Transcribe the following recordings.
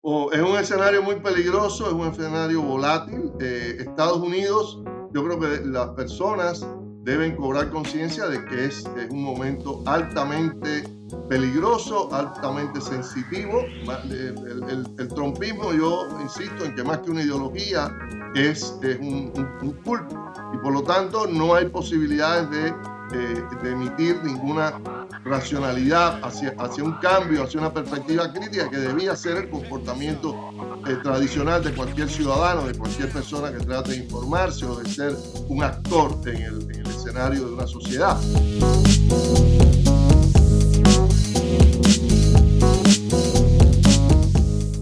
Es un escenario muy peligroso, es un escenario volátil. Estados Unidos, yo creo que las personas deben cobrar conciencia de que es un momento altamente peligroso, altamente sensitivo. El trumpismo, yo insisto en que más que una ideología, es un culto. Y por lo tanto, no hay posibilidades de emitir ninguna racionalidad hacia un cambio, hacia una perspectiva crítica que debía ser el comportamiento tradicional de cualquier ciudadano, de cualquier persona que trate de informarse o de ser un actor en el escenario de una sociedad.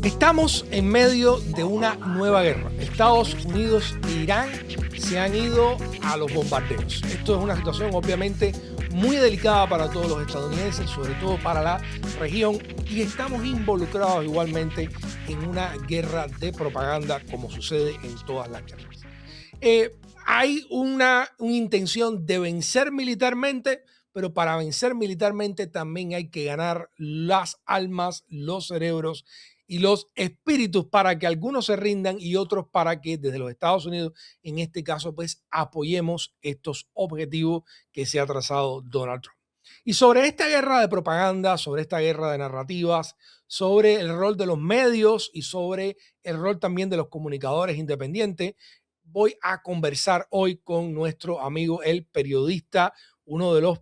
Estamos en medio de una nueva guerra. Estados Unidos e Irán se han ido a los bombardeos. Esto es una situación obviamente muy delicada para todos los estadounidenses, sobre todo para la región, y estamos involucrados igualmente en una guerra de propaganda como sucede en todas las guerras. Hay una intención de vencer militarmente, pero para vencer militarmente también hay que ganar las almas, los cerebros y los espíritus para que algunos se rindan y otros para que desde los Estados Unidos, en este caso, pues apoyemos estos objetivos que se ha trazado Donald Trump. Y sobre esta guerra de propaganda, sobre esta guerra de narrativas, sobre el rol de los medios y sobre el rol también de los comunicadores independientes, voy a conversar hoy con nuestro amigo, el periodista, uno de los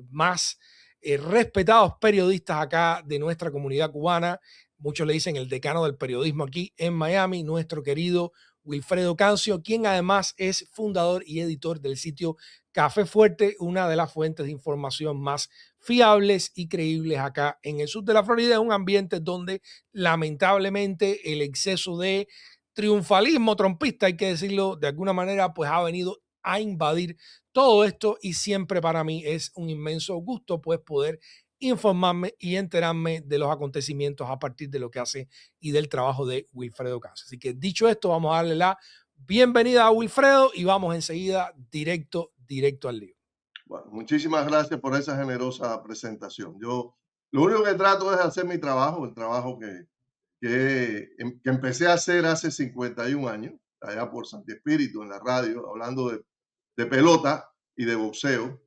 más respetados periodistas acá de nuestra comunidad cubana. Muchos le dicen el decano del periodismo aquí en Miami, nuestro querido Wilfredo Cancio, quien además es fundador y editor del sitio Café Fuerte, una de las fuentes de información más fiables y creíbles acá en el sur de la Florida, un ambiente donde lamentablemente el exceso de triunfalismo trompista, hay que decirlo de alguna manera, pues ha venido a invadir todo esto, y siempre para mí es un inmenso gusto pues poder informarme y enterarme de los acontecimientos a partir de lo que hace y del trabajo de Wilfredo Cancio. Así que dicho esto, vamos a darle la bienvenida a Wilfredo y vamos enseguida directo al lío. Bueno, muchísimas gracias por esa generosa presentación. Yo lo único que trato es hacer mi trabajo, el trabajo que empecé a hacer hace 51 años, allá por Santi Espíritu, en la radio, hablando de pelota y de boxeo.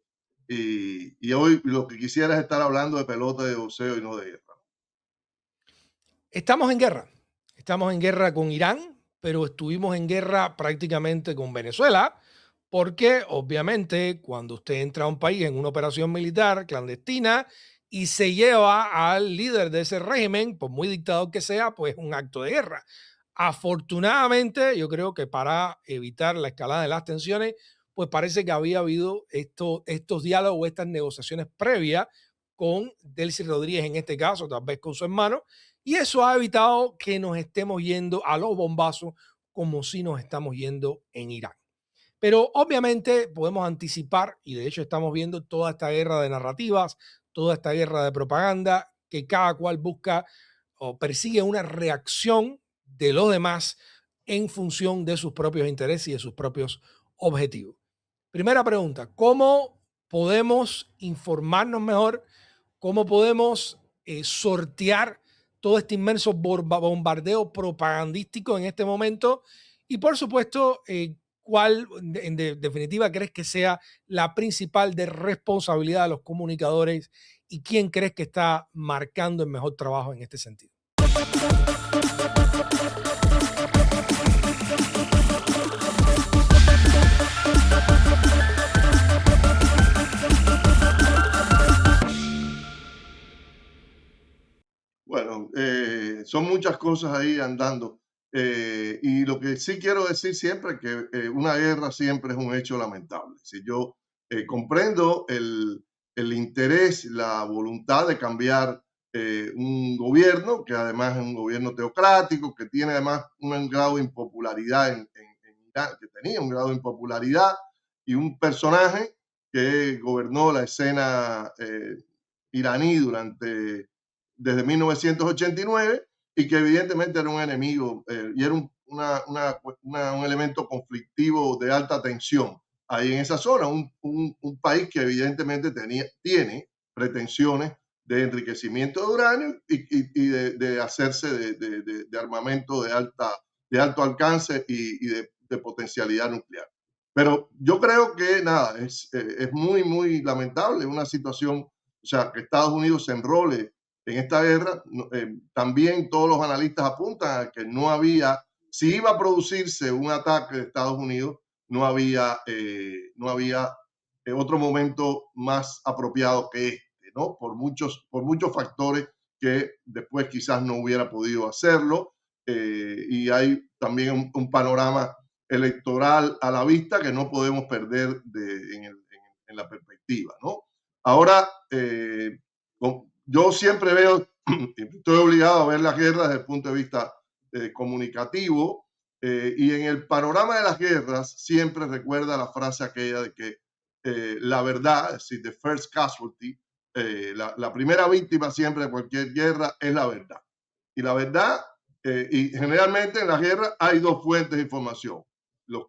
Y hoy lo que quisiera es estar hablando de pelota, de boxeo y no de guerra. Estamos en guerra con Irán, pero estuvimos en guerra prácticamente con Venezuela, porque obviamente cuando usted entra a un país en una operación militar clandestina y se lleva al líder de ese régimen, por muy dictador que sea, pues es un acto de guerra. Afortunadamente, yo creo que para evitar la escalada de las tensiones, pues parece que había habido estos diálogos, estas negociaciones previas con Delcy Rodríguez en este caso, tal vez con su hermano, y eso ha evitado que nos estemos yendo a los bombazos como si nos estamos yendo en Irán. Pero obviamente podemos anticipar, y de hecho estamos viendo toda esta guerra de narrativas, toda esta guerra de propaganda, que cada cual busca o persigue una reacción de los demás en función de sus propios intereses y de sus propios objetivos. Primera pregunta, ¿cómo podemos informarnos mejor? ¿Cómo podemos sortear todo este inmenso bombardeo propagandístico en este momento? Y por supuesto, ¿cuál en definitiva crees que sea la principal de responsabilidad de los comunicadores y quién crees que está marcando el mejor trabajo en este sentido? Bueno, son muchas cosas ahí andando. Y lo que sí quiero decir siempre es que una guerra siempre es un hecho lamentable. Si yo comprendo el interés, la voluntad de cambiar un gobierno, que además es un gobierno teocrático, que tiene además un grado de impopularidad en Irán, que tenía un grado de impopularidad, y un personaje que gobernó la escena iraní desde 1989 y que evidentemente era un enemigo y era un elemento conflictivo de alta tensión ahí en esa zona, un país que evidentemente tiene pretensiones de enriquecimiento de uranio y de hacerse de armamento de alto alcance y de potencialidad nuclear. Pero yo creo que nada, es muy, muy lamentable una situación, o sea, que Estados Unidos se enrole en esta guerra. También todos los analistas apuntan a que no había, si iba a producirse un ataque de Estados Unidos, no había otro momento más apropiado que este, ¿no? Por muchos factores que después quizás no hubiera podido hacerlo. Y hay también un panorama electoral a la vista que no podemos perder en la perspectiva, ¿no? Ahora, yo siempre veo, estoy obligado a ver las guerras desde el punto de vista comunicativo, y en el panorama de las guerras siempre recuerda la frase aquella de que la verdad, es decir, the first casualty, la primera víctima siempre de cualquier guerra es la verdad. Y la verdad, y generalmente en la guerra hay dos fuentes de información. Los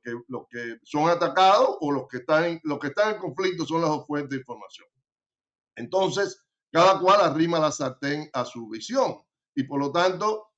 que son atacados o los que están en conflicto son las dos fuentes de información. Entonces, cada cual arrima la sartén a su visión y por lo tanto,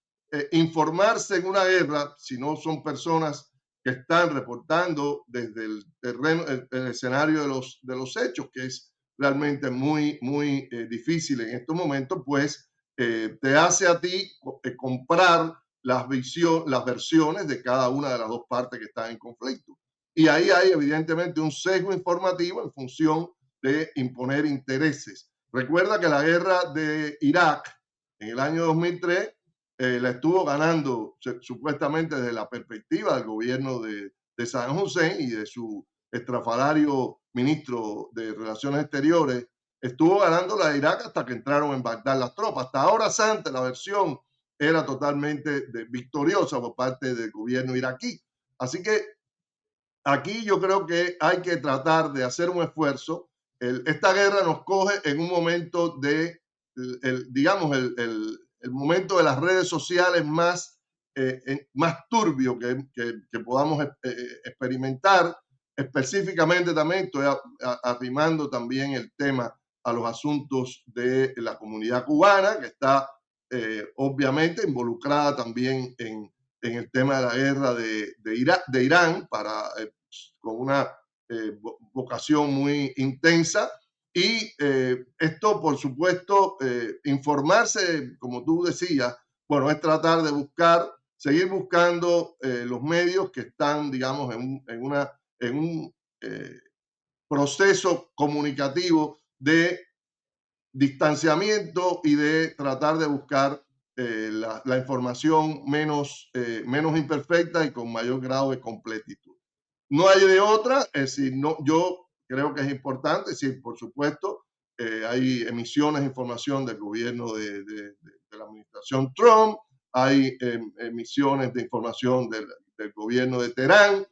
informarse en una guerra, si no son personas que están reportando desde el terreno, el escenario de los hechos, que es realmente muy, muy difícil en estos momentos, pues te hace a ti comprar las versiones de cada una de las dos partes que están en conflicto. Y ahí hay evidentemente un sesgo informativo en función de imponer intereses. Recuerda que la guerra de Irak en el año 2003 la estuvo ganando supuestamente desde la perspectiva del gobierno de Saddam Hussein y de su estrafalario ministro de Relaciones Exteriores. Estuvo ganando la de Irak hasta que entraron en Bagdad las tropas. Hasta ahora antes la versión era totalmente victoriosa por parte del gobierno iraquí. Así que aquí yo creo que hay que tratar de hacer un esfuerzo. Esta guerra nos coge en un momento digamos, el momento de las redes sociales más turbio que podamos experimentar. Específicamente también estoy arrimando también el tema a los asuntos de la comunidad cubana, que está obviamente involucrada también en el tema de la guerra de Irán con una vocación muy intensa. Y esto, por supuesto, informarse, como tú decías, bueno, es tratar de seguir buscando los medios que están, digamos, en un proceso comunicativo de distanciamiento y de tratar de buscar la información menos imperfecta y con mayor grado de completitud. No hay de otra, es decir, no, yo creo que es importante, es decir, por supuesto, hay emisiones de información del gobierno de la administración Trump, hay emisiones de información del gobierno de Teherán,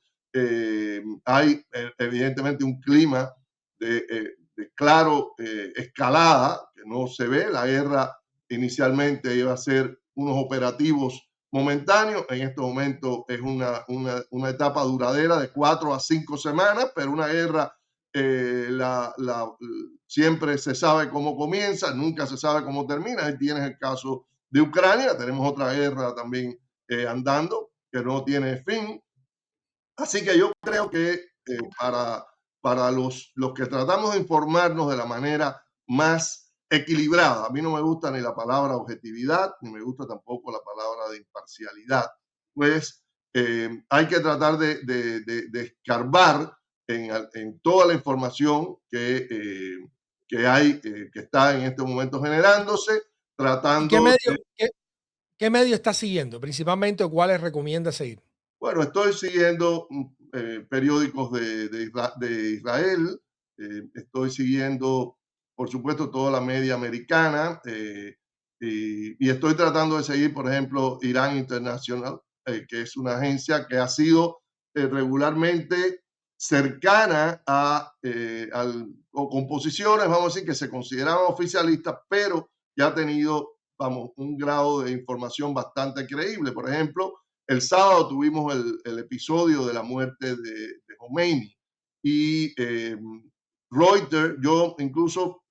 hay evidentemente un clima de claro escalada, que no se ve. La guerra inicialmente iba a ser unos operativos momentáneos, en este momento es una etapa duradera de 4 a 5 semanas, pero una guerra siempre se sabe cómo comienza, nunca se sabe cómo termina. Ahí tienes el caso de Ucrania, tenemos otra guerra también andando que no tiene fin. Así que yo creo que para los que tratamos de informarnos de la manera más equilibrada, a mí no me gusta ni la palabra objetividad, ni me gusta tampoco la palabra de imparcialidad, pues hay que tratar de escarbar en toda la información que hay, que está en este momento generándose, ¿Y tratando de... qué medio está siguiendo? Principalmente, ¿cuáles recomienda seguir? Bueno, estoy siguiendo periódicos de Israel, estoy siguiendo, por supuesto, toda la media americana y estoy tratando de seguir, por ejemplo, Irán International, que es una agencia que ha sido regularmente cercana o con posiciones, vamos a decir, que se consideraban oficialistas, pero que ha tenido, vamos, un grado de información bastante creíble. Por ejemplo, el sábado tuvimos el episodio de la muerte de Khomeini y Reuters, yo incluso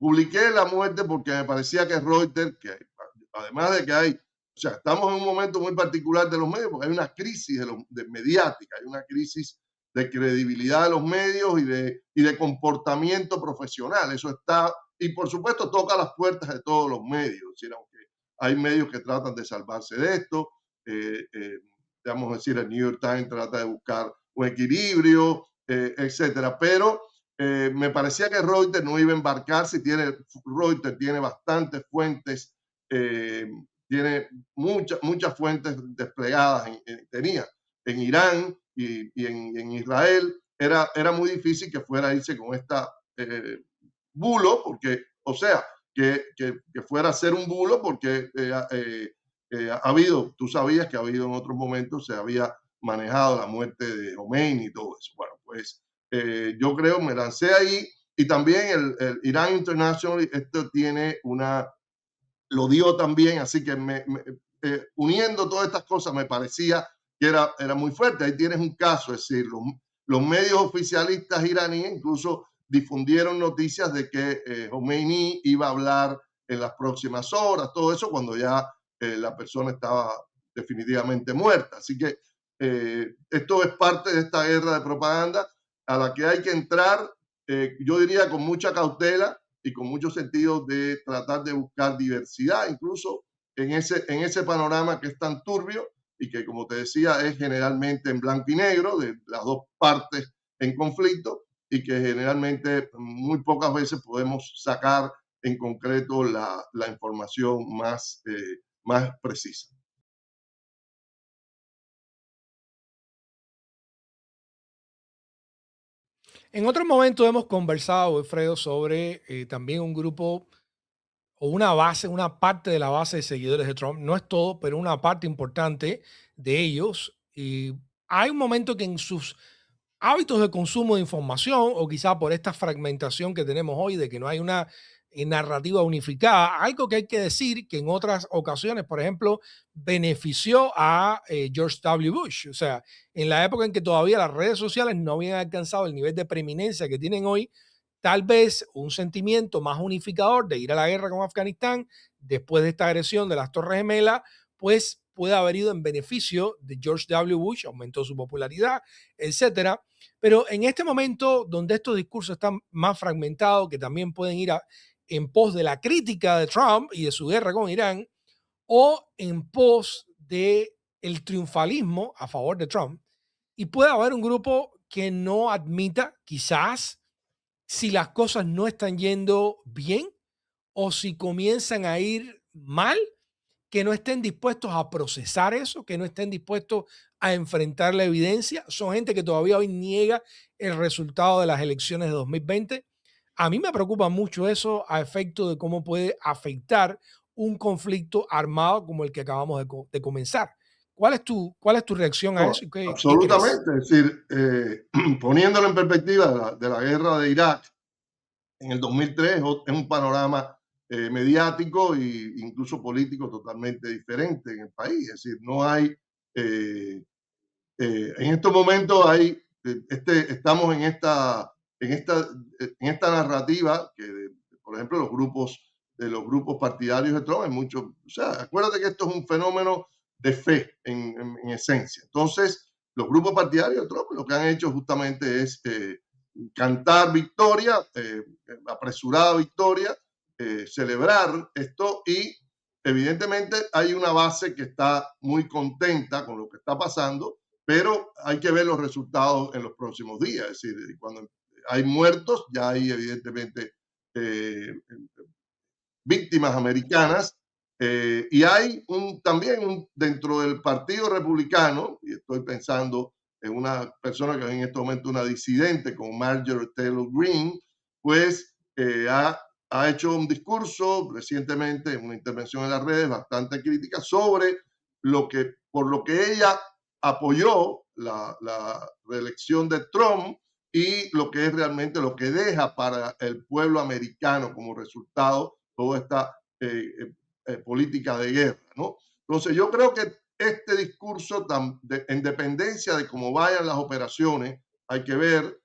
publiqué la muerte porque me parecía que Reuters, que además de que hay, o sea, estamos en un momento muy particular de los medios, porque hay una crisis de mediática, hay una crisis de credibilidad de los medios y de comportamiento profesional. Eso está, y por supuesto toca las puertas de todos los medios, es decir, aunque hay medios que tratan de salvarse de esto, vamos a decir, el New York Times trata de buscar un equilibrio, etcétera, pero me parecía que Reuters no iba a embarcarse. Reuters tiene bastantes fuentes, tiene muchas fuentes desplegadas, tenía en Irán en Israel. Era muy difícil que fuera a irse con esta bulo, porque, o sea, que fuera a ser un bulo, porque ha habido, tú sabías que ha habido en otros momentos, se había manejado la muerte de Khomeini y todo eso. Bueno, pues yo creo, me lancé ahí, y también el Irán International, esto tiene lo dio también, así que uniendo todas estas cosas me parecía que era muy fuerte. Ahí tienes un caso, es decir, los medios oficialistas iraníes incluso difundieron noticias de que Khomeini iba a hablar en las próximas horas, todo eso cuando ya la persona estaba definitivamente muerta. Así que esto es parte de esta guerra de propaganda a la que hay que entrar, yo diría, con mucha cautela y con mucho sentido de tratar de buscar diversidad, incluso en ese panorama que es tan turbio y que, como te decía, es generalmente en blanco y negro, de las dos partes en conflicto, y que generalmente muy pocas veces podemos sacar en concreto la información más precisa. En otro momento hemos conversado, Alfredo, sobre también un grupo o una base, una parte de la base de seguidores de Trump. No es todo, pero una parte importante de ellos. Y hay un momento que en sus hábitos de consumo de información, o quizá por esta fragmentación que tenemos hoy de que no hay una narrativa unificada, algo que hay que decir que en otras ocasiones, por ejemplo, benefició a George W. Bush. O sea, en la época en que todavía las redes sociales no habían alcanzado el nivel de preeminencia que tienen hoy, tal vez un sentimiento más unificador de ir a la guerra con Afganistán después de esta agresión de las Torres Gemelas, pues puede haber ido en beneficio de George W. Bush, aumentó su popularidad, etcétera. Pero en este momento donde estos discursos están más fragmentados, que también pueden ir en pos de la crítica de Trump y de su guerra con Irán, o en pos de el triunfalismo a favor de Trump, y puede haber un grupo que no admita, quizás, si las cosas no están yendo bien o si comienzan a ir mal, que no estén dispuestos a procesar eso, que no estén dispuestos a enfrentar la evidencia. Son gente que todavía hoy niega el resultado de las elecciones de 2020. A mí me preocupa mucho eso a efecto de cómo puede afectar un conflicto armado como el que acabamos de comenzar. Cuál es tu reacción a No, eso y qué crees? absolutamente, es decir, poniéndolo en perspectiva de la guerra de Irak en el 2003, es un panorama mediático e incluso político totalmente diferente en el país. Es decir, no hay, eh, en estos momentos estamos en esta narrativa por ejemplo, de los grupos partidarios de Trump, hay muchos, o sea, acuérdate que esto es un fenómeno de fe en esencia. Entonces, los grupos partidarios de Trump lo que han hecho justamente es cantar victoria, apresurada victoria, celebrar esto, y evidentemente hay una base que está muy contenta con lo que está pasando, pero hay que ver los resultados en los próximos días. Es decir, cuando hay muertos, ya hay evidentemente víctimas americanas, y hay también dentro del Partido Republicano, y estoy pensando en una persona que es en este momento una disidente como Marjorie Taylor Greene, pues ha hecho un discurso recientemente en una intervención en las redes bastante crítica sobre por lo que ella apoyó la reelección de Trump, y lo que es realmente lo que deja para el pueblo americano como resultado toda esta política de guerra, ¿no? Entonces yo creo que este discurso, en dependencia de cómo vayan las operaciones, hay que ver,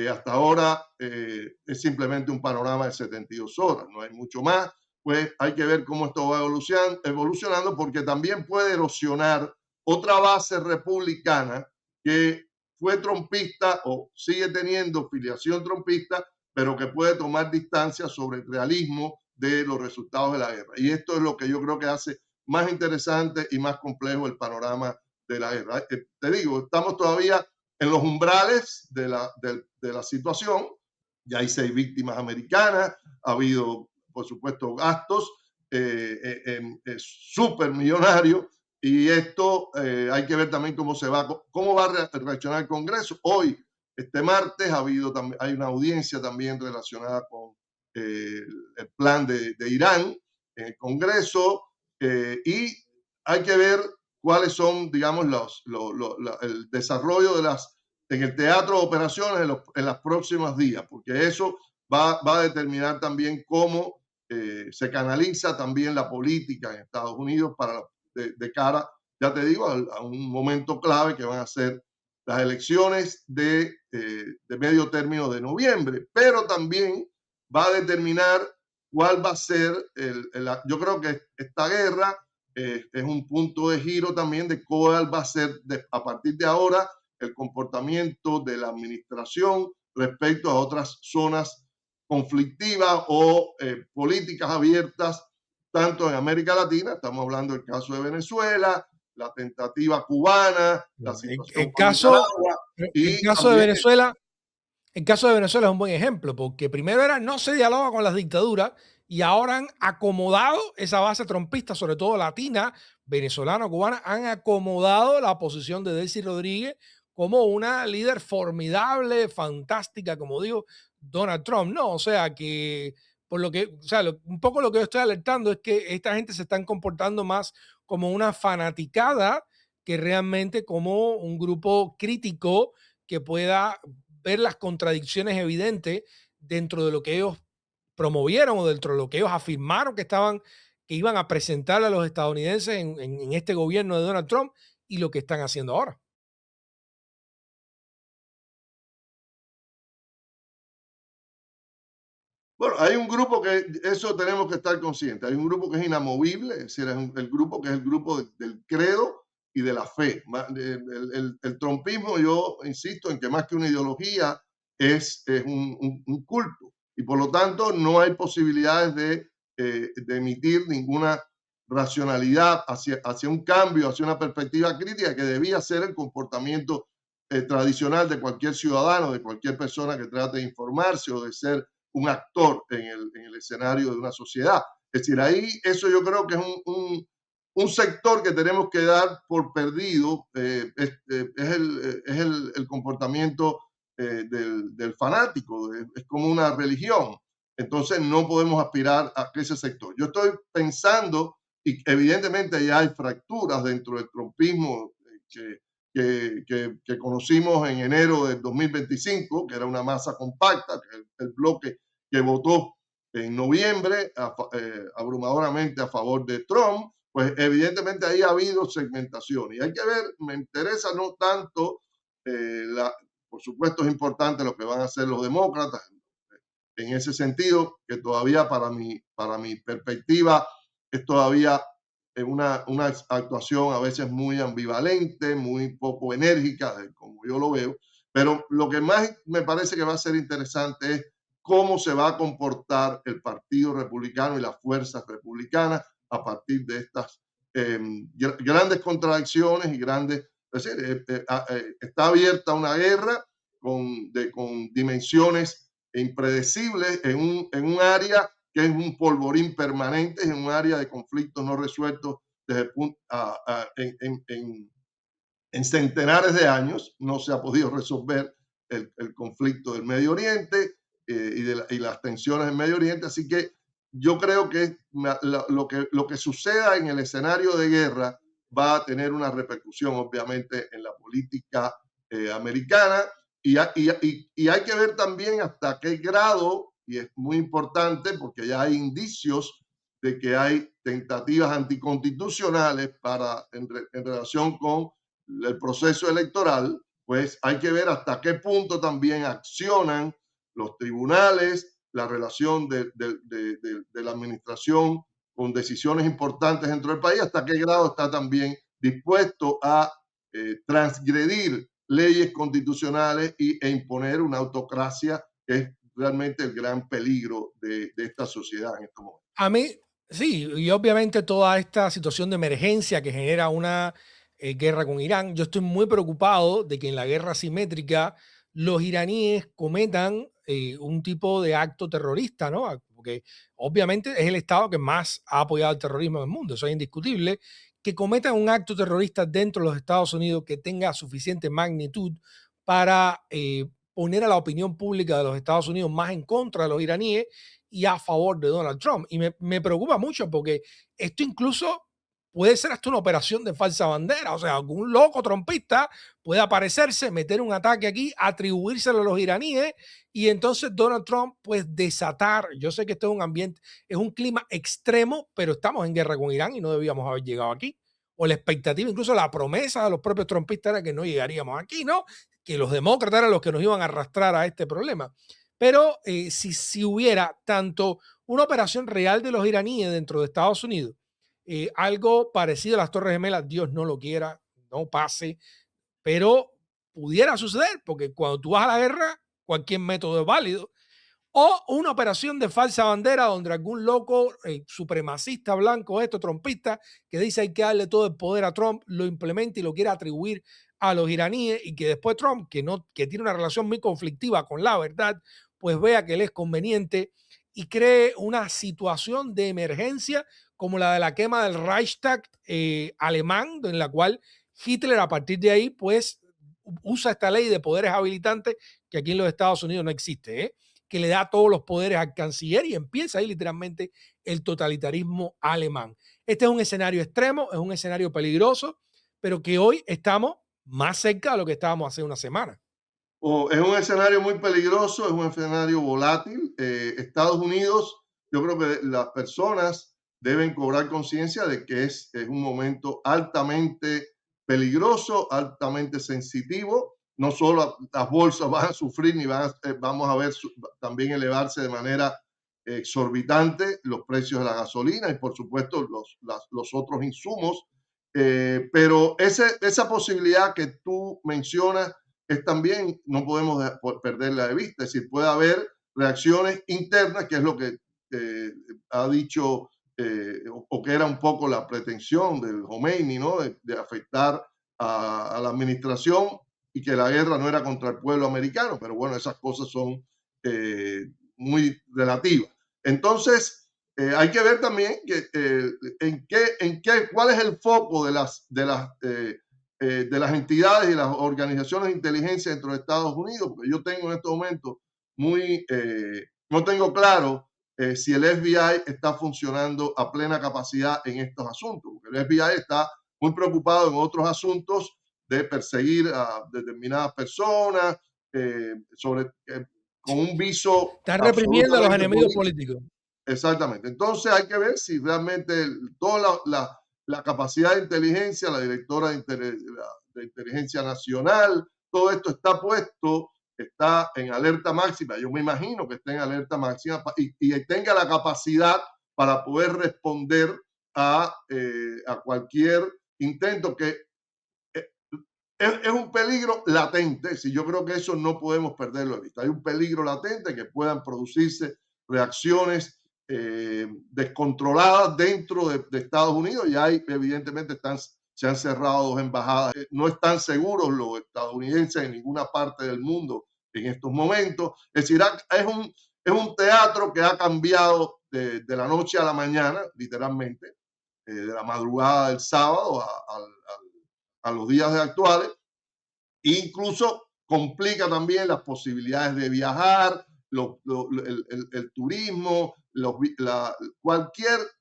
Hasta ahora es simplemente un panorama de 72 horas, no hay mucho más. Pues hay que ver cómo esto va evolucionando, porque también puede erosionar otra base republicana que fue trompista o sigue teniendo filiación trompista, pero que puede tomar distancia sobre el realismo de los resultados de la guerra. Y esto es lo que yo creo que hace más interesante y más complejo el panorama de la guerra. Te digo, estamos todavía en los umbrales de la situación. Ya hay 6 víctimas americanas, ha habido, por supuesto, gastos súper millonarios, y esto hay que ver también cómo va a reaccionar el Congreso. Hoy, este martes, hay una audiencia también relacionada con el plan de Irán en el Congreso, y hay que ver cuáles son, digamos, el desarrollo en el teatro de operaciones en los próximos días, porque eso va a determinar también cómo se canaliza también la política en Estados Unidos de cara, ya te digo, a un momento clave que van a ser las elecciones de medio término de noviembre, pero también va a determinar cuál va a ser, yo creo que esta guerra es un punto de giro también de cuál va a ser a partir de ahora el comportamiento de la administración respecto a otras zonas conflictivas o políticas abiertas, tanto en América Latina, estamos hablando del caso de Venezuela, la tentativa cubana, la situación El con caso, Nicaragua, el y caso de también Venezuela, el caso de Venezuela es un buen ejemplo, porque primero era no se dialoga con las dictaduras y ahora han acomodado esa base trompista, sobre todo latina, venezolana, cubana, han acomodado la posición de Delcy Rodríguez como una líder formidable, fantástica, como digo Donald Trump, ¿no? O sea que, por lo que, o sea, un poco lo que yo estoy alertando es que esta gente se están comportando más como una fanaticada que realmente como un grupo crítico que pueda ver las contradicciones evidentes dentro de lo que ellos promovieron o dentro de lo que ellos afirmaron que iban a presentar a los estadounidenses en este gobierno de Donald Trump y lo que están haciendo ahora. bueno, hay un grupo que eso tenemos que estar conscientes. Hay un grupo que es inamovible, es decir, el grupo que es el grupo del credo y de la fe. El trumpismo, yo insisto en que más que una ideología, es un culto. Y por lo tanto, no hay posibilidades de emitir ninguna racionalidad hacia un cambio, hacia una perspectiva crítica que debía ser el comportamiento tradicional de cualquier ciudadano, de cualquier persona que trate de informarse o de ser un actor en el escenario de una sociedad. Es decir, ahí eso yo creo que es un sector que tenemos que dar por perdido, es el comportamiento del fanático, es como una religión. Entonces no podemos aspirar a ese sector. Yo estoy pensando, y evidentemente ya hay fracturas dentro del trumpismo que conocimos en enero del 2025, que era una masa compacta, que el bloque que votó en noviembre abrumadoramente a favor de Trump, pues evidentemente ahí ha habido segmentación. Y hay que ver, me interesa no tanto, por supuesto es importante lo que van a hacer los demócratas, en ese sentido, que todavía para mi perspectiva es todavía una actuación a veces muy ambivalente, muy poco enérgica, como yo lo veo, pero lo que más me parece que va a ser interesante es cómo se va a comportar el Partido Republicano y las fuerzas republicanas a partir de estas grandes contradicciones y grandes... Es decir, está abierta una guerra con dimensiones impredecibles en un área que es un polvorín permanente, en un área de conflictos no resueltos desde en centenares de años. No se ha podido resolver el conflicto del Medio Oriente y las tensiones en Medio Oriente. Así que yo creo que lo que suceda en el escenario de guerra va a tener una repercusión, obviamente, en la política americana. Y hay que ver también hasta qué grado, y es muy importante porque ya hay indicios de que hay tentativas anticonstitucionales en relación con el proceso electoral, pues hay que ver hasta qué punto también accionan los tribunales, la relación de la administración con decisiones importantes dentro del país, hasta qué grado está también dispuesto a transgredir leyes constitucionales e imponer una autocracia que es realmente el gran peligro de esta sociedad en estos momentos. A mí, sí, y obviamente toda esta situación de emergencia que genera una guerra con Irán, yo estoy muy preocupado de que en la guerra asimétrica los iraníes cometan un tipo de acto terrorista, ¿no? Porque obviamente es el Estado que más ha apoyado el terrorismo en el mundo, eso es indiscutible, que cometan un acto terrorista dentro de los Estados Unidos que tenga suficiente magnitud para poner a la opinión pública de los Estados Unidos más en contra de los iraníes y a favor de Donald Trump. Y me preocupa mucho porque esto incluso puede ser hasta una operación de falsa bandera. O sea, algún loco trompista puede aparecerse, meter un ataque aquí, atribuírselo a los iraníes y entonces Donald Trump pues desatar. Yo sé que esto es un ambiente, es un clima extremo, pero estamos en guerra con Irán y no debíamos haber llegado aquí. O la expectativa, incluso la promesa de los propios trumpistas era que no llegaríamos aquí, ¿no? Que los demócratas eran los que nos iban a arrastrar a este problema. Pero si hubiera tanto una operación real de los iraníes dentro de Estados Unidos, algo parecido a las Torres Gemelas, Dios no lo quiera, no pase, pero pudiera suceder, porque cuando tú vas a la guerra, cualquier método es válido. O una operación de falsa bandera donde algún loco supremacista blanco, esto, trompista, que dice hay que darle todo el poder a Trump, lo implementa y lo quiere atribuir a los iraníes y que después Trump, que tiene una relación muy conflictiva con la verdad, pues vea que él es conveniente y cree una situación de emergencia como la de la quema del Reichstag alemán, en la cual Hitler a partir de ahí pues usa esta ley de poderes habilitantes que aquí en los Estados Unidos no existe, que le da todos los poderes al canciller y empieza ahí literalmente el totalitarismo alemán. Este es un escenario extremo, es un escenario peligroso, pero que hoy estamos más cerca de lo que estábamos hace una semana. Es un escenario muy peligroso, es un escenario volátil. Estados Unidos, yo creo que las personas deben cobrar conciencia de que es un momento altamente peligroso, altamente sensitivo. No solo las bolsas van a sufrir, ni vamos a ver también elevarse de manera exorbitante los precios de la gasolina y por supuesto los otros insumos. Pero esa posibilidad que tú mencionas es también, no podemos perderla de vista, es decir, puede haber reacciones internas, que es lo que ha dicho o que era un poco la pretensión del Khomeini, ¿no? De afectar a la administración y que la guerra no era contra el pueblo americano, pero bueno, esas cosas son muy relativas. Entonces, hay que ver también cuál es el foco de las entidades y las organizaciones de inteligencia dentro de Estados Unidos, porque yo tengo en estos momentos no tengo claro si el FBI está funcionando a plena capacidad en estos asuntos, porque el FBI está muy preocupado en otros asuntos de perseguir a determinadas personas, con un viso Están reprimiendo a los absolutamente enemigos político. políticos. Exactamente. Entonces hay que ver si realmente toda la capacidad de inteligencia, la directora de inteligencia nacional, todo esto está puesto, está en alerta máxima. Yo me imagino que esté en alerta máxima y tenga la capacidad para poder responder a cualquier intento que es un peligro latente. Si yo creo que eso no podemos perderlo de vista. Hay un peligro latente que puedan producirse reacciones descontroladas dentro de Estados Unidos y hay, evidentemente, se han cerrado dos embajadas. No están seguros los estadounidenses en ninguna parte del mundo en estos momentos. Es decir, es un teatro que ha cambiado de la noche a la mañana, literalmente, de la madrugada del sábado a los días actuales, e incluso complica también las posibilidades de viajar, el turismo,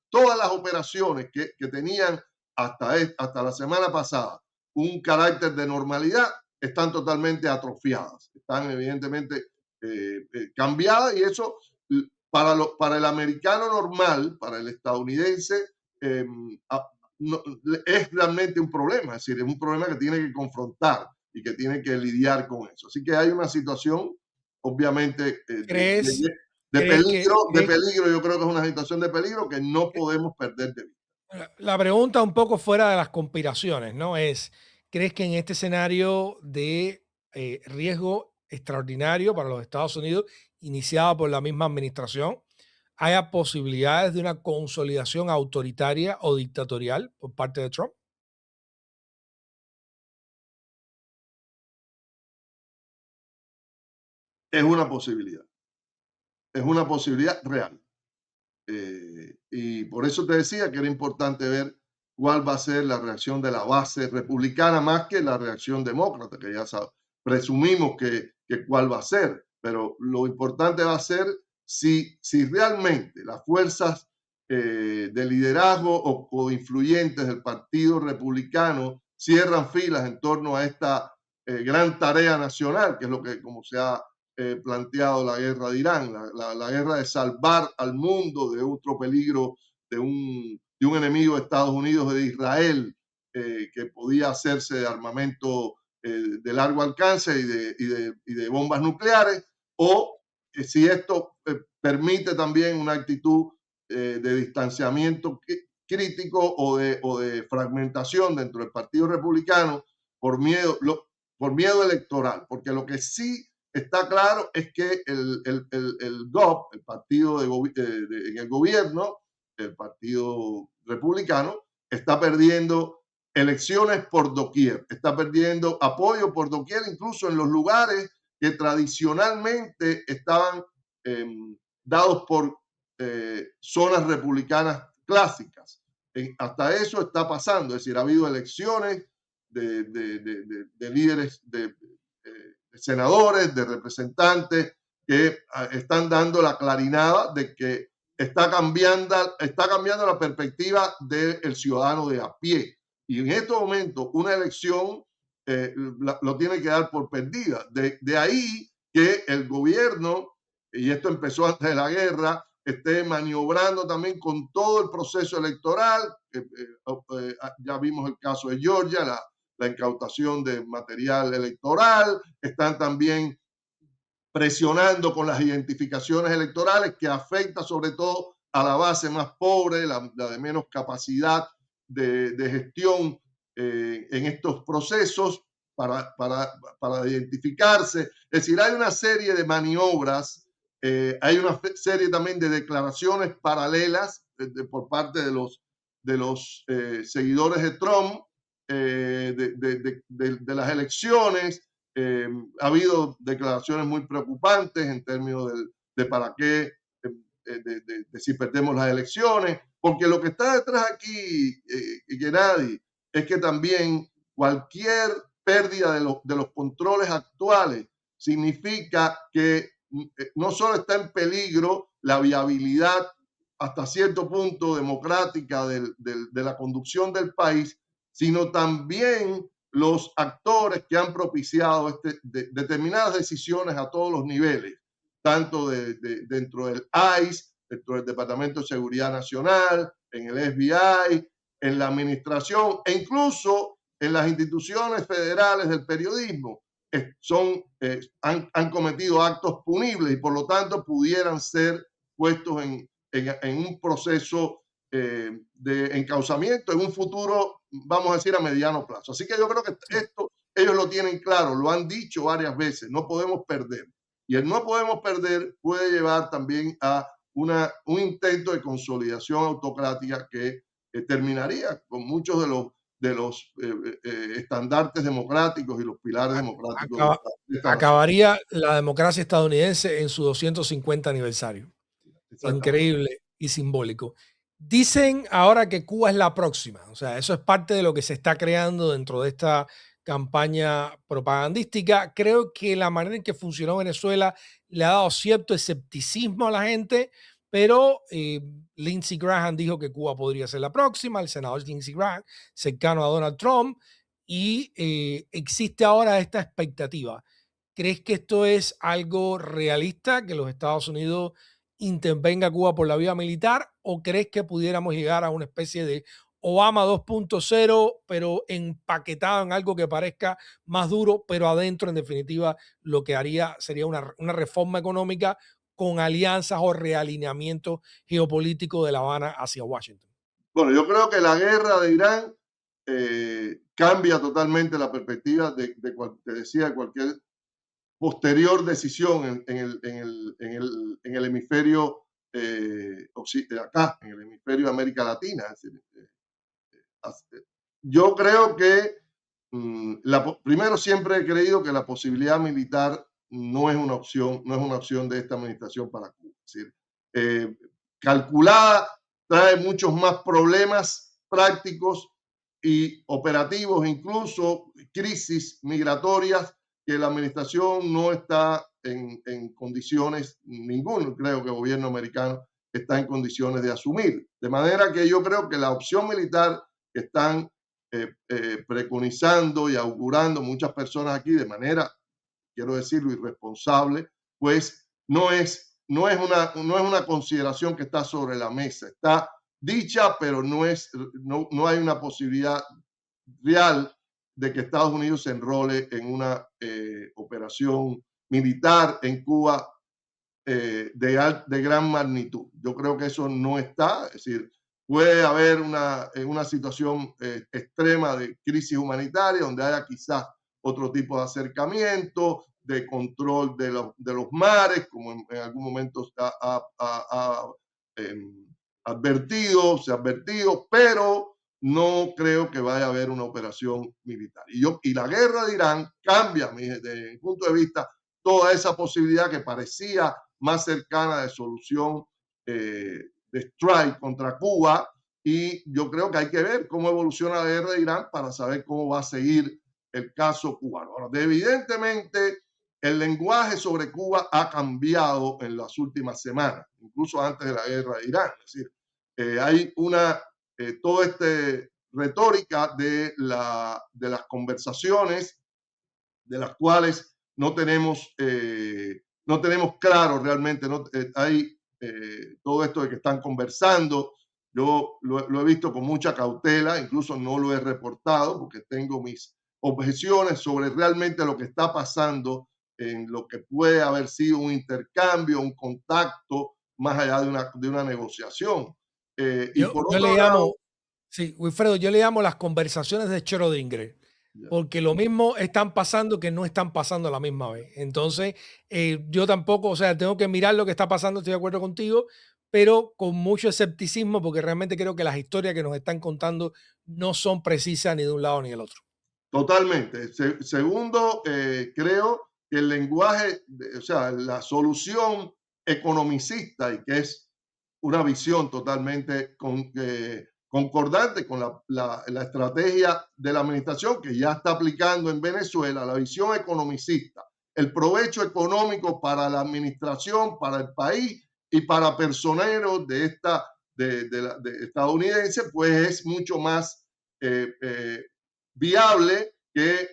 todas las operaciones que tenían hasta la semana pasada un carácter de normalidad están totalmente atrofiadas, están evidentemente cambiadas y eso para el americano normal, para el estadounidense, no, es realmente un problema, es decir, es un problema que tiene que confrontar. y que tiene que lidiar con eso. Así que hay una situación, obviamente, ¿Crees, de crees peligro, de crees peligro. Yo creo que es una situación de peligro que no podemos perder de vista. la pregunta un poco fuera de las conspiraciones, ¿no? Es, ¿crees que en este escenario de riesgo extraordinario para los Estados Unidos, iniciado por la misma administración, haya posibilidades de una consolidación autoritaria o dictatorial por parte de Trump? Es una posibilidad real. Y por eso te decía que era importante ver cuál va a ser la reacción de la base republicana más que la reacción demócrata, que ya presumimos que cuál va a ser, pero lo importante va a ser si realmente las fuerzas de liderazgo o influyentes del Partido Republicano cierran filas en torno a esta gran tarea nacional, que es lo que, como se ha planteado la guerra de Irán, la guerra de salvar al mundo de otro peligro, de un enemigo de Estados Unidos, de Israel, que podía hacerse de armamento de largo alcance y de bombas nucleares, o si esto permite también una actitud de distanciamiento crítico o de fragmentación dentro del Partido Republicano por por miedo electoral, porque lo que sí está claro es que el GOP, el partido en el gobierno, el Partido Republicano, está perdiendo elecciones por doquier, está perdiendo apoyo por doquier, incluso en los lugares que tradicionalmente estaban eh, dados por zonas republicanas clásicas. Hasta eso está pasando, es decir, ha habido elecciones de líderes, de senadores, de representantes que están dando la clarinada de que está cambiando la perspectiva del ciudadano de a pie. Y en estos momentos una elección lo tiene que dar por perdida. De ahí que el gobierno, y esto empezó antes de la guerra, esté maniobrando también con todo el proceso electoral. Ya vimos el caso de Georgia, la incautación de material electoral, están también presionando con las identificaciones electorales que afecta sobre todo a la base más pobre, la de menos capacidad de gestión en estos procesos para identificarse. Es decir, hay una serie de maniobras, hay una serie también de declaraciones paralelas por parte de los seguidores de Trump de las elecciones. Ha habido declaraciones muy preocupantes en términos de para qué, de si perdemos las elecciones, porque lo que está detrás aquí, Gennady, es que también cualquier pérdida de los controles actuales significa que no solo está en peligro la viabilidad hasta cierto punto democrática de la conducción del país, sino también los actores que han propiciado determinadas decisiones a todos los niveles, tanto dentro del ICE, dentro del Departamento de Seguridad Nacional, en el FBI, en la administración e incluso en las instituciones federales del periodismo. Han cometido actos punibles y por lo tanto pudieran ser puestos en un proceso de encauzamiento en un futuro, vamos a decir, a mediano plazo. Así que yo creo que esto ellos lo tienen claro, lo han dicho varias veces, no podemos perder. Y el no podemos perder puede llevar también a un intento de consolidación autocrática que terminaría con muchos de los estandartes democráticos y los pilares democráticos Acaba- de esta nación. acabaría la democracia estadounidense en su 250 aniversario. Exactamente. Increíble y simbólico. Dicen ahora que Cuba es la próxima, o sea, eso es parte de lo que se está creando dentro de esta campaña propagandística. Creo que la manera en que funcionó Venezuela le ha dado cierto escepticismo a la gente, pero Lindsey Graham dijo que Cuba podría ser la próxima, el senador Lindsey Graham, cercano a Donald Trump, y existe ahora esta expectativa. ¿Crees que esto es algo realista, que los Estados Unidos intervenga Cuba por la vía militar, o crees que pudiéramos llegar a una especie de Obama 2.0, pero empaquetado en algo que parezca más duro, pero adentro, en definitiva, lo que haría sería una reforma económica con alianzas o realineamiento geopolítico de La Habana hacia Washington. Bueno, yo creo que la guerra de Irán cambia totalmente la perspectiva te decía, de cualquier posterior decisión en el hemisferio acá, en el hemisferio de América Latina. Es decir, yo creo que primero siempre he creído que la posibilidad militar no es una opción, no es una opción de esta administración para Cuba. Es decir, eh, calculada trae muchos más problemas prácticos y operativos, incluso crisis migratorias que la administración no está en condiciones, ninguno creo que el gobierno americano está en condiciones de asumir. De manera que yo creo que la opción militar que están preconizando y augurando muchas personas aquí de manera, quiero decirlo, irresponsable, pues no es una consideración que está sobre la mesa. Está dicha, pero no hay una posibilidad real de que Estados Unidos se enrole en una operación militar en Cuba de gran magnitud. Yo creo que eso no está, es decir, puede haber una situación extrema de crisis humanitaria donde haya quizás otro tipo de acercamiento, de control de los mares, como en algún momento se ha advertido, pero no creo que vaya a haber una operación militar. Y la guerra de Irán cambia, desde mi punto de vista, toda esa posibilidad que parecía más cercana de solución de strike contra Cuba. Y yo creo que hay que ver cómo evoluciona la guerra de Irán para saber cómo va a seguir el caso cubano. Ahora, evidentemente, el lenguaje sobre Cuba ha cambiado en las últimas semanas, incluso antes de la guerra de Irán. Es decir, hay toda esta retórica de las conversaciones de las cuales no tenemos claro realmente, hay todo esto de que están conversando. Yo lo he visto con mucha cautela, incluso no lo he reportado porque tengo mis objeciones sobre realmente lo que está pasando en lo que puede haber sido un intercambio, un contacto, más allá de una negociación. Y por Yo otro le lado, llamo, sí, Wilfredo, yo le llamo las conversaciones de Schrödinger, ya, porque lo mismo están pasando que no están pasando a la misma vez. Entonces, yo tampoco, o sea, tengo que mirar lo que está pasando, estoy de acuerdo contigo, pero con mucho escepticismo, porque realmente creo que las historias que nos están contando no son precisas ni de un lado ni del otro. totalmente. Segundo, creo que el lenguaje, o sea, la solución economicista, y que es una visión totalmente concordante con la estrategia de la administración que ya está aplicando en Venezuela, la visión economicista, el provecho económico para la administración, para el país y para personeros de estadounidense, pues es mucho más viable que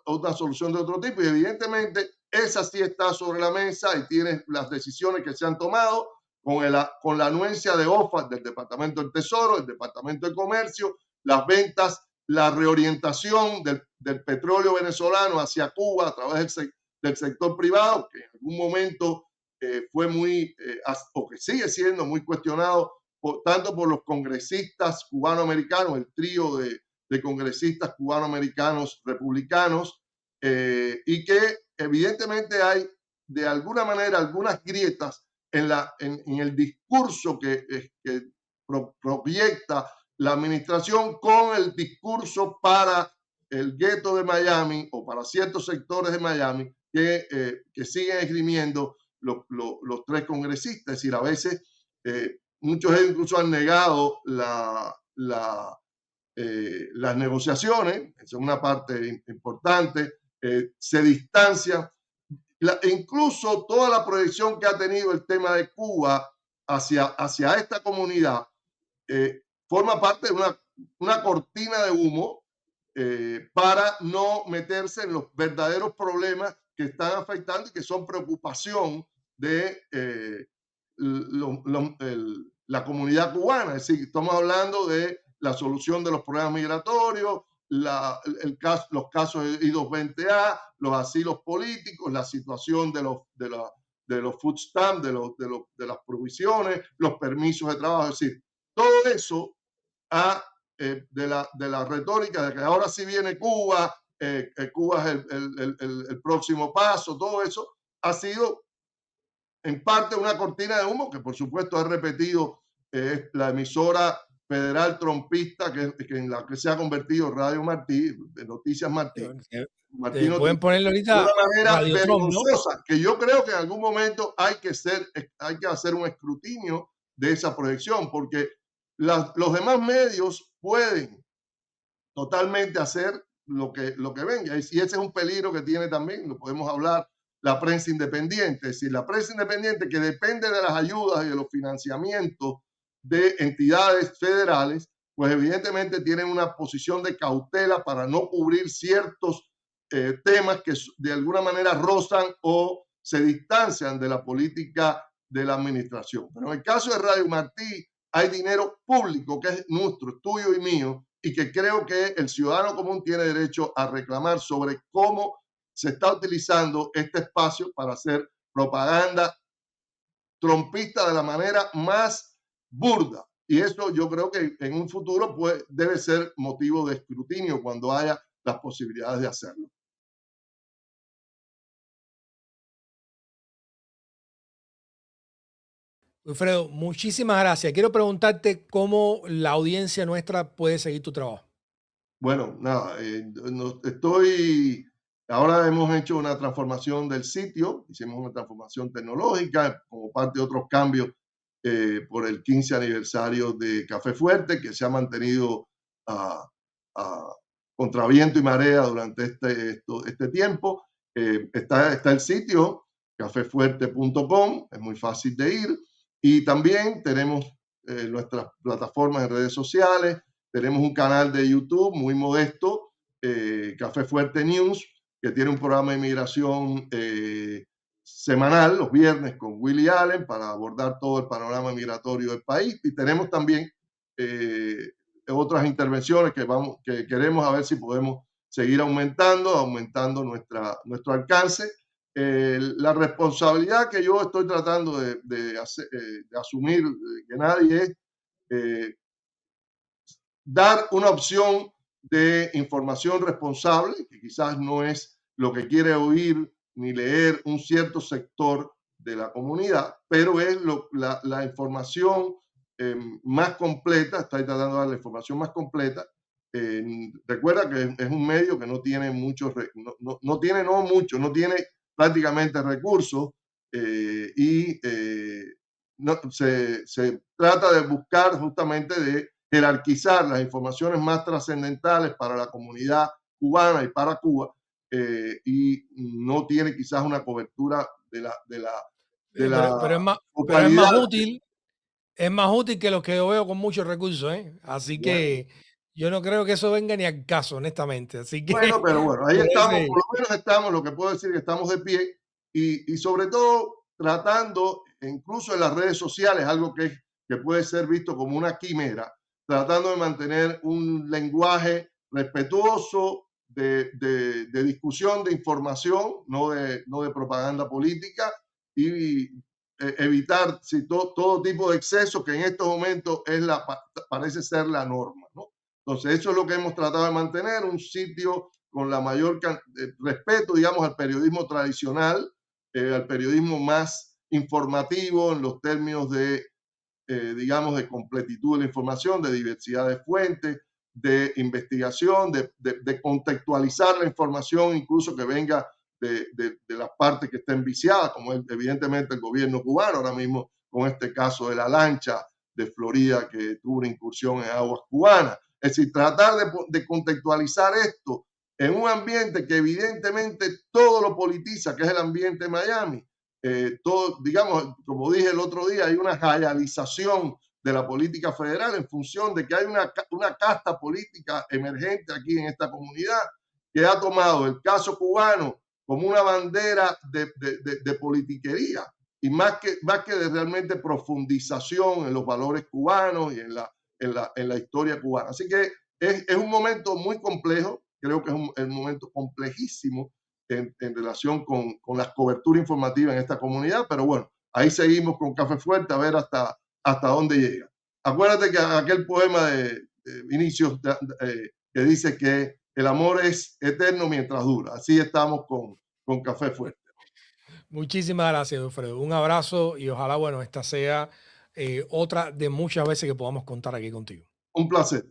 otra solución de otro tipo. Y evidentemente esa sí está sobre la mesa y tiene las decisiones que se han tomado con la anuencia de OFAC del Departamento del Tesoro, del Departamento de Comercio, las ventas, la reorientación del petróleo venezolano hacia Cuba a través del sector privado, que en algún momento fue o que sigue siendo muy cuestionado tanto por los congresistas cubanoamericanos, el trío de congresistas cubanoamericanos republicanos, y que evidentemente hay de alguna manera algunas grietas en el discurso que proyecta la administración con el discurso para el gueto de Miami o para ciertos sectores de Miami que siguen esgrimiendo los tres congresistas. Es decir, a veces muchos de ellos incluso han negado las negociaciones, es una parte importante, se distancia. Incluso toda la proyección que ha tenido el tema de Cuba hacia esta comunidad forma parte de una cortina de humo para no meterse en los verdaderos problemas que están afectando y que son preocupación de la comunidad cubana. Es decir, estamos hablando de la solución de los problemas migratorios, los casos de I-220A, los asilos políticos, la situación de los food stamps, de las provisiones, los permisos de trabajo. Es decir, todo eso de la retórica de que ahora sí viene Cuba, Cuba es el próximo paso, todo eso ha sido en parte una cortina de humo que por supuesto ha repetido la emisora federal trompista que en la que se ha convertido Radio Martí, de Noticias Martí. Te pueden ponerle De una ahorita manera Radio Trump, ¿no? vergonzosa, que yo creo que en algún momento hay que hacer un escrutinio de esa proyección, porque los demás medios pueden totalmente hacer lo que venga. Y ese es un peligro que tiene también, lo podemos hablar, la prensa independiente. Es decir, la prensa independiente que depende de las ayudas y de los financiamientos de entidades federales, pues evidentemente tienen una posición de cautela para no cubrir ciertos temas que de alguna manera rozan o se distancian de la política de la administración. Pero en el caso de Radio Martí hay dinero público que es nuestro, tuyo y mío, y que creo que el ciudadano común tiene derecho a reclamar sobre cómo se está utilizando este espacio para hacer propaganda trompista de la manera más burda. Y eso yo creo que en un futuro debe ser motivo de escrutinio cuando haya las posibilidades de hacerlo. Wilfredo, muchísimas gracias. Quiero preguntarte cómo la audiencia nuestra puede seguir tu trabajo. Bueno, nada, ahora hemos hecho una transformación del sitio, hicimos una transformación tecnológica como parte de otros cambios por el 15 aniversario de Café Fuerte, que se ha mantenido a contra viento y marea durante este tiempo. Está el sitio cafefuerte.com, es muy fácil de ir, y también tenemos nuestras plataformas en redes sociales. Tenemos un canal de YouTube muy modesto, Café Fuerte News, que tiene un programa de inmigración semanal, los viernes, con Willy Allen, para abordar todo el panorama migratorio del país. Y tenemos también otras intervenciones que queremos a ver si podemos seguir aumentando nuestro alcance. La responsabilidad que yo estoy tratando de asumir, que nadie es dar una opción de información responsable, que quizás no es lo que quiere oír ni leer un cierto sector de la comunidad, pero es la información más completa. Estoy tratando de dar la información más completa. Recuerda que es un medio que no tiene no tiene prácticamente recursos se trata de buscar justamente de jerarquizar las informaciones más trascendentales para la comunidad cubana y para Cuba, y no tiene quizás una cobertura de la Pero es más útil que los que yo veo con muchos recursos, ¿eh? Así que yo no creo que eso venga ni al caso, honestamente. Así que, pero bueno, ahí estamos, por lo menos estamos, lo que puedo decir que estamos de pie y sobre todo tratando, incluso en las redes sociales, algo que puede ser visto como una quimera, tratando de mantener un lenguaje respetuoso de discusión, de información, no de propaganda política, y evitar todo tipo de exceso que en estos momentos parece ser la norma, ¿no? Entonces, eso es lo que hemos tratado de mantener, un sitio con la mayor respeto, digamos, al periodismo tradicional, al periodismo más informativo en los términos de digamos, de completitud de la información, de diversidad de fuentes, de investigación, de contextualizar la información, incluso que venga de las partes que estén viciadas, como es evidentemente el gobierno cubano, ahora mismo con este caso de la lancha de Florida que tuvo una incursión en aguas cubanas. Es decir, tratar de contextualizar esto en un ambiente que evidentemente todo lo politiza, que es el ambiente de Miami. Todo, digamos, como dije el otro día, hay una realización de la política federal en función de que hay una casta política emergente aquí en esta comunidad que ha tomado el caso cubano como una bandera de politiquería, y más que de realmente profundización en los valores cubanos y en la historia cubana. Así que es un momento muy complejo, creo que es un momento complejísimo en relación con la cobertura informativa en esta comunidad, pero bueno, ahí seguimos con Café Fuerte a ver hasta dónde llega. Acuérdate que aquel poema de Vinicius que dice que el amor es eterno mientras dura. Así estamos con Café Fuerte. Muchísimas gracias, Alfredo. Un abrazo y ojalá, bueno, esta sea otra de muchas veces que podamos contar aquí contigo. Un placer.